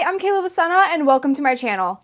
I'm Kayla Vasena and welcome to my channel.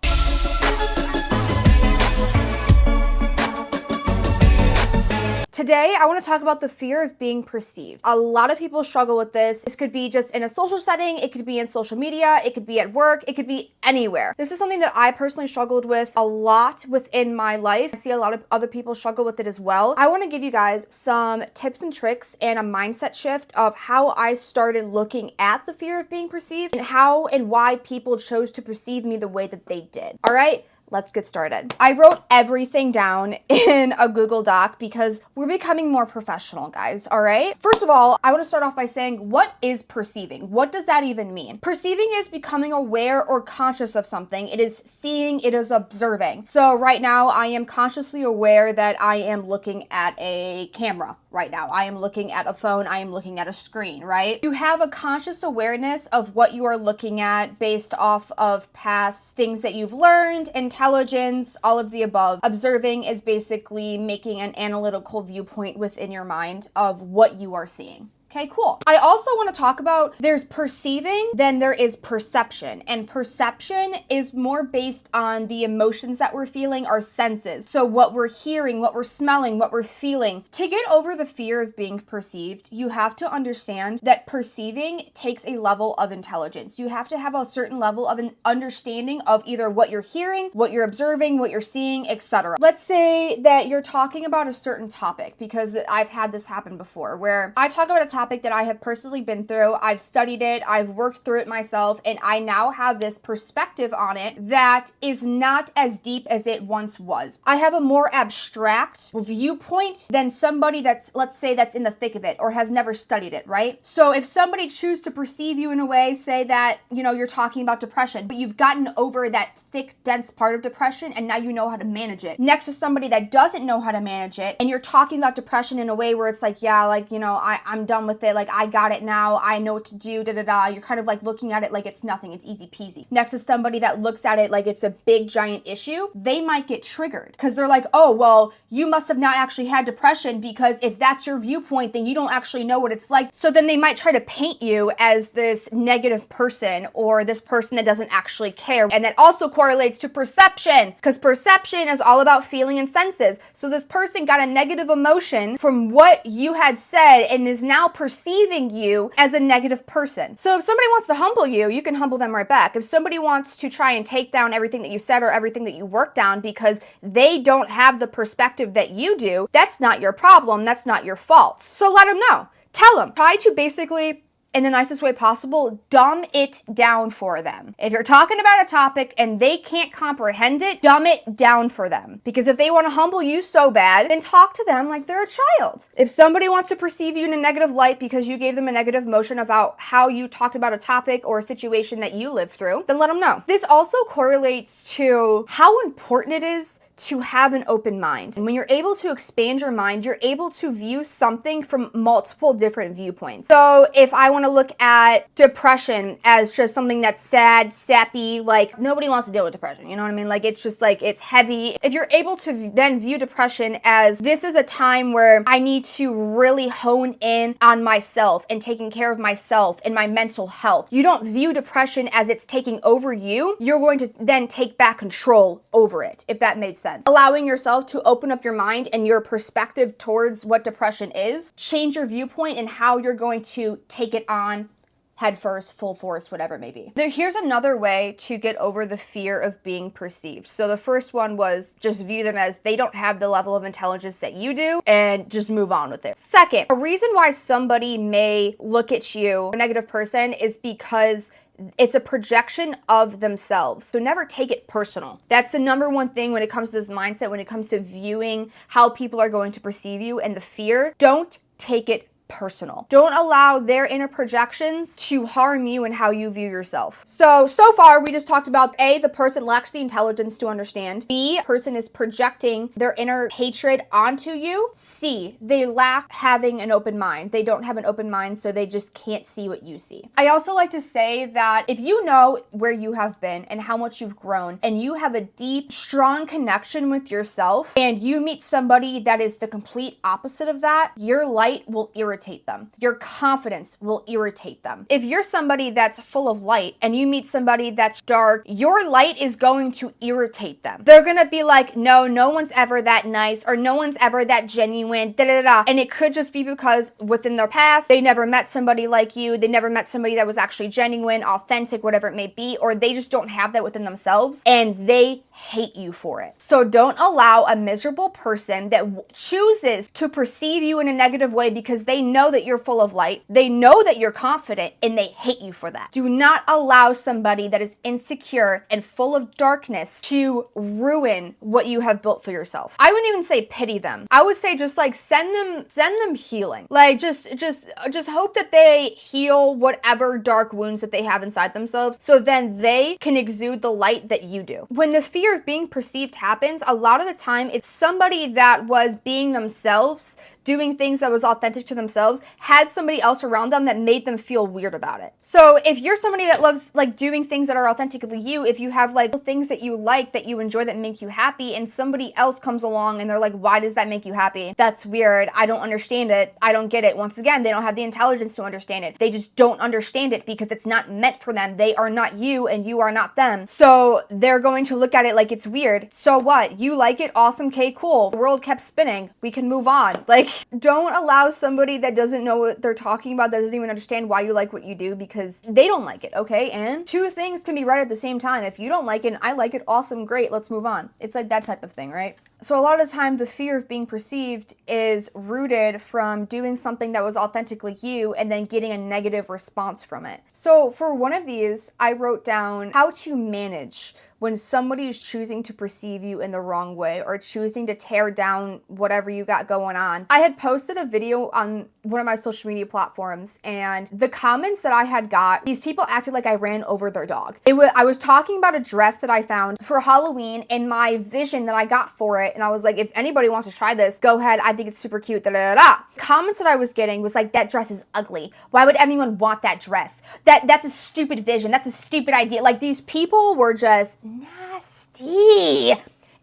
Today, I want to talk about the fear of being perceived. A lot of people struggle with this. This could be just in a social setting, it could be in social media, it could be at work, it could be anywhere. This is something that I personally struggled with a lot within my life. I see a lot of other people struggle with it as well. I want to give you guys some tips and tricks and a mindset shift of how I started looking at the fear of being perceived and how and why people chose to perceive me the way that they did. All right? Let's get started. I wrote everything down in a Google Doc because we're becoming more professional, guys, all right? First of all, I want to start off by saying, what is perceiving? What does that even mean? Perceiving is becoming aware or conscious of something. It is seeing, it is observing. So right now, I am consciously aware that I am looking at a camera right now. I am looking at a phone, I am looking at a screen, right? You have a conscious awareness of what you are looking at based off of past things that you've learned, intelligence, all of the above. Observing is basically making an analytical viewpoint within your mind of what you are seeing. Okay, cool. I also want to talk about there's perceiving, then there is perception. And perception is more based on the emotions that we're feeling, our senses. So what we're hearing, what we're smelling, what we're feeling. To get over the fear of being perceived, you have to understand that perceiving takes a level of intelligence. You have to have a certain level of an understanding of either what you're hearing, what you're observing, what you're seeing, etc. Let's say that you're talking about a certain topic, because I've had this happen before, where I talk about a topic that I have personally been through. I've studied it, I've worked through it myself, and I now have this perspective on it that is not as deep as it once was. I have a more abstract viewpoint than somebody that's, let's say, that's in the thick of it or has never studied it, right? So if somebody chooses to perceive you in a way, say that, you're talking about depression, but you've gotten over that thick, dense part of depression and now you know how to manage it. Next to somebody that doesn't know how to manage it, and you're talking about depression in a way where it's like, yeah, like, I'm done with it, like I got it now, I know what to do, You're kind of like looking at it like it's nothing, it's easy peasy. Next to somebody that looks at it like it's a big giant issue, they might get triggered because they're like, oh, well, you must have not actually had depression, because if that's your viewpoint, then you don't actually know what it's like. So then they might try to paint you as this negative person or this person that doesn't actually care. And that also correlates to perception, because perception is all about feeling and senses. So this person got a negative emotion from what you had said and is now perceiving you as a negative person. So if somebody wants to humble you, you can humble them right back. If somebody wants to try and take down everything that you said or everything that you worked down because they don't have the perspective that you do, that's not your problem. That's not your fault. So let them know. Tell them. Try to basically, in the nicest way possible, dumb it down for them. If you're talking about a topic and they can't comprehend it, dumb it down for them. Because if they want to humble you so bad, then talk to them like they're a child. If somebody wants to perceive you in a negative light because you gave them a negative emotion about how you talked about a topic or a situation that you lived through, then let them know. This also correlates to how important it is to have an open mind. And when you're able to expand your mind, you're able to view something from multiple different viewpoints. So if I want to look at depression as just something that's sad, sappy, like nobody wants to deal with depression, you know what I mean? Like it's just like, it's heavy. If you're able to then view depression as this is a time where I need to really hone in on myself and taking care of myself and my mental health. You don't view depression as it's taking over you. You're going to then take back control over it, if that made sense. Allowing yourself to open up your mind and your perspective towards what depression is, change your viewpoint and how you're going to take it on head first, full force, whatever it may be. Here's another way to get over the fear of being perceived. So the first one was just view them as they don't have the level of intelligence that you do and just move on with it. Second, a reason why somebody may look at you, a negative person, is because it's a projection of themselves. So never take it personal. That's the number one thing when it comes to this mindset, when it comes to viewing how people are going to perceive you and the fear. Don't take it personal. Don't allow their inner projections to harm you and how you view yourself. So far we just talked about A, the person lacks the intelligence to understand. B, the person is projecting their inner hatred onto you. C, they lack having an open mind. They don't have an open mind, so they just can't see what you see. I also like to say that if you know where you have been and how much you've grown, and you have a deep, strong connection with yourself, and you meet somebody that is the complete opposite of that, your light will irritate irritate them. Your confidence will irritate them. If you're somebody that's full of light and you meet somebody that's dark, your light is going to irritate them. They're gonna be like, no one's ever that nice, or no one's ever that genuine, da da da. And it could just be because within their past, they never met somebody like you, they never met somebody that was actually genuine, authentic, whatever it may be, or they just don't have that within themselves and they hate you for it. So don't allow a miserable person that chooses to perceive you in a negative way because they know that you're full of light, they know that you're confident, and they hate you for that. Do not allow somebody that is insecure and full of darkness to ruin what you have built for yourself. I wouldn't even say pity them. I would say just like send them healing. Like just hope that they heal whatever dark wounds that they have inside themselves, so then they can exude the light that you do. When the fear of being perceived happens, a lot of the time it's somebody that was being themselves, doing things that was authentic to themselves, had somebody else around them that made them feel weird about it. So if you're somebody that loves like doing things that are authentically you, if you have like things that you like, that you enjoy, that make you happy, and somebody else comes along and they're like, why does that make you happy? That's weird. I don't understand it. I don't get it. Once again, they don't have the intelligence to understand it. They just don't understand it because it's not meant for them. They are not you and you are not them. So they're going to look at it like it's weird. So what? You like it? Awesome. Okay, cool. The world kept spinning. We can move on. Like, don't allow somebody that doesn't know what they're talking about, that doesn't even understand why you like what you do, because they don't like it, okay? And two things can be right at the same time. If you don't like it and I like it, awesome, great, let's move on. It's like that type of thing, right? So a lot of the time, the fear of being perceived is rooted from doing something that was authentically you and then getting a negative response from it. So for one of these, I wrote down how to manage when somebody is choosing to perceive you in the wrong way or choosing to tear down whatever you got going on. I had posted a video on one of my social media platforms, and the comments that I had got, these people acted like I ran over their dog. I was talking about a dress that I found for Halloween and my vision that I got for it, and I was like, if anybody wants to try this, go ahead, I think it's super cute, da da da da. Comments that I was getting was like, that dress is ugly. Why would anyone want that dress? That's a stupid vision. That's a stupid idea. Like, these people were just nasty.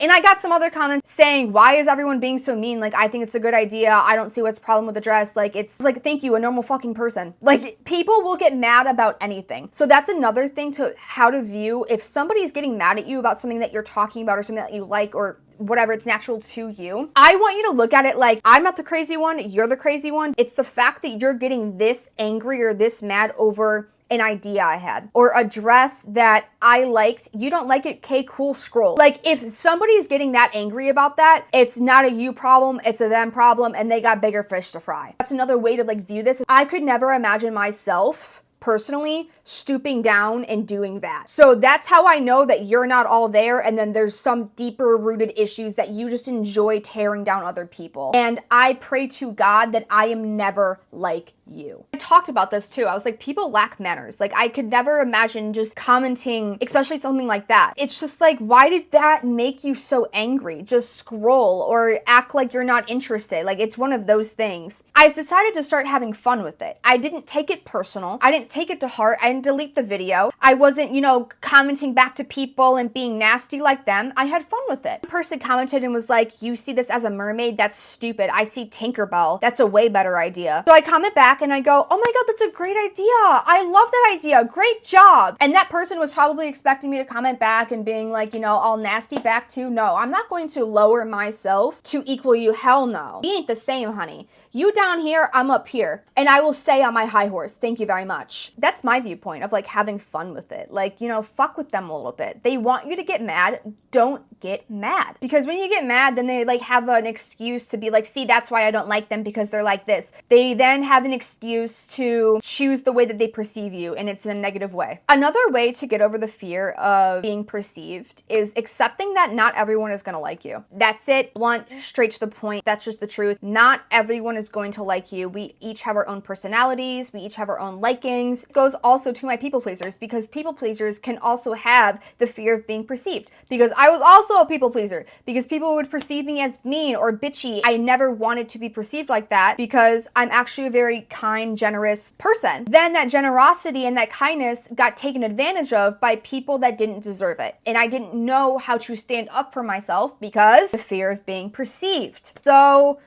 And I got some other comments saying, why is everyone being so mean? Like, I think it's a good idea. I don't see what's the problem with the dress. Like, it's like, thank you, a normal fucking person. Like, people will get mad about anything. So that's another thing to how to view if somebody's getting mad at you about something that you're talking about or something that you like or whatever, it's natural to you. I want you to look at it like, I'm not the crazy one, you're the crazy one. It's the fact that you're getting this angry or this mad over an idea I had or a dress that I liked. You don't like it, okay, cool, scroll. Like, if somebody's getting that angry about that, it's not a you problem, it's a them problem, and they got bigger fish to fry. That's another way to like view this. I could never imagine myself personally stooping down and doing that. So that's how I know that you're not all there, and then there's some deeper rooted issues that you just enjoy tearing down other people. And I pray to God that I am never like you. I talked about this too. I was like, people lack manners. Like, I could never imagine just commenting, especially something like that. It's just like, why did that make you so angry? Just scroll or act like you're not interested. Like, it's one of those things. I decided to start having fun with it. I didn't take it personal. I didn't take it to heart. I didn't delete the video. I wasn't, commenting back to people and being nasty like them. I had fun with it. One person commented and was like, you see this as a mermaid? That's stupid. I see Tinkerbell. That's a way better idea. So I comment back and I go, oh my God, that's a great idea. I love that idea. Great job. And that person was probably expecting me to comment back and being like, all nasty back too. No, I'm not going to lower myself to equal you. Hell no. We ain't the same, honey. You down here, I'm up here. And I will say on my high horse, thank you very much. That's my viewpoint of like having fun with it. Like, fuck with them a little bit. They want you to get mad. Don't get mad. Because when you get mad, then they like have an excuse to be like, see, that's why I don't like them, because they're like this. They then have an excuse to choose the way that they perceive you, and it's in a negative way. Another way to get over the fear of being perceived is accepting that not everyone is going to like you. That's it. Blunt, straight to the point. That's just the truth. Not everyone is going to like you. We each have our own personalities. We each have our own likings. It goes also to my people pleasers, because people pleasers can also have the fear of being perceived, because I was also a people pleaser, because people would perceive me as mean or bitchy. I never wanted to be perceived like that, because I'm actually a very kind, generous person. Then that generosity and that kindness got taken advantage of by people that didn't deserve it. And I didn't know how to stand up for myself because the fear of being perceived. So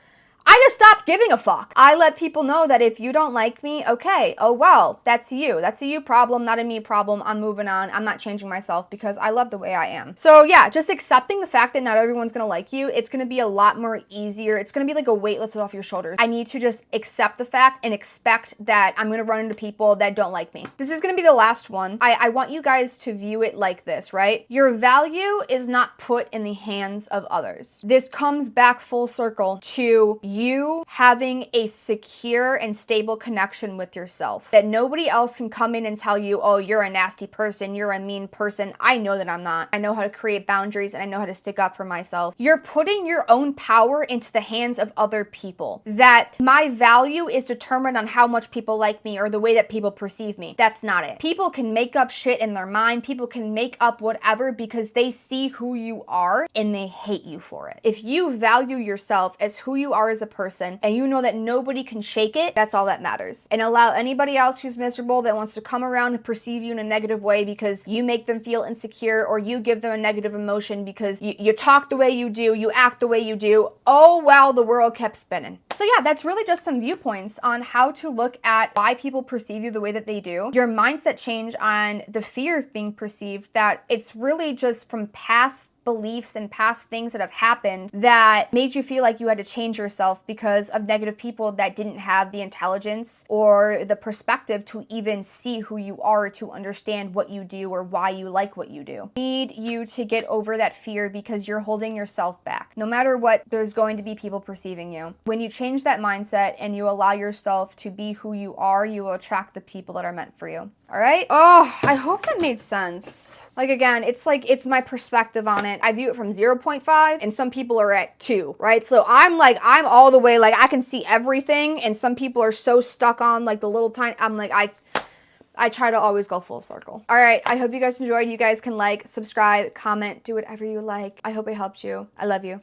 I just stopped giving a fuck. I let people know that if you don't like me, okay, oh well, that's you. That's a you problem, not a me problem. I'm moving on. I'm not changing myself because I love the way I am. So yeah, just accepting the fact that not everyone's gonna like you, it's gonna be a lot more easier. It's gonna be like a weight lifted off your shoulders. I need to just accept the fact and expect that I'm gonna run into people that don't like me. This is gonna be the last one. I want you guys to view it like this, right? Your value is not put in the hands of others. This comes back full circle to you having a secure and stable connection with yourself. That nobody else can come in and tell you, oh, you're a nasty person, you're a mean person. I know that I'm not. I know how to create boundaries and I know how to stick up for myself. You're putting your own power into the hands of other people. That my value is determined on how much people like me or the way that people perceive me. That's not it. People can make up shit in their mind. People can make up whatever because they see who you are and they hate you for it. If you value yourself as who you are as a person and you know that nobody can shake it, that's all that matters. And allow anybody else who's miserable that wants to come around and perceive you in a negative way because you make them feel insecure or you give them a negative emotion because you talk the way you do, you act the way you do. Oh, well, the world kept spinning. So yeah, that's really just some viewpoints on how to look at why people perceive you the way that they do. Your mindset change on the fear of being perceived, that it's really just from past beliefs and past things that have happened that made you feel like you had to change yourself because of negative people that didn't have the intelligence or the perspective to even see who you are, to understand what you do or why you like what you do. I need you to get over that fear because you're holding yourself back. No matter what, there's going to be people perceiving you. When you change that mindset and you allow yourself to be who you are, you will attract the people that are meant for you. All right? Oh, I hope that made sense. Like, again, it's my perspective on it. I view it from 0.5 and some people are at 2, right? So I'm all the way, like, I can see everything and some people are so stuck on like the little tiny, I'm like, I try to always go full circle. All right, I hope you guys enjoyed. You guys can like, subscribe, comment, do whatever you like. I hope it helped you. I love you.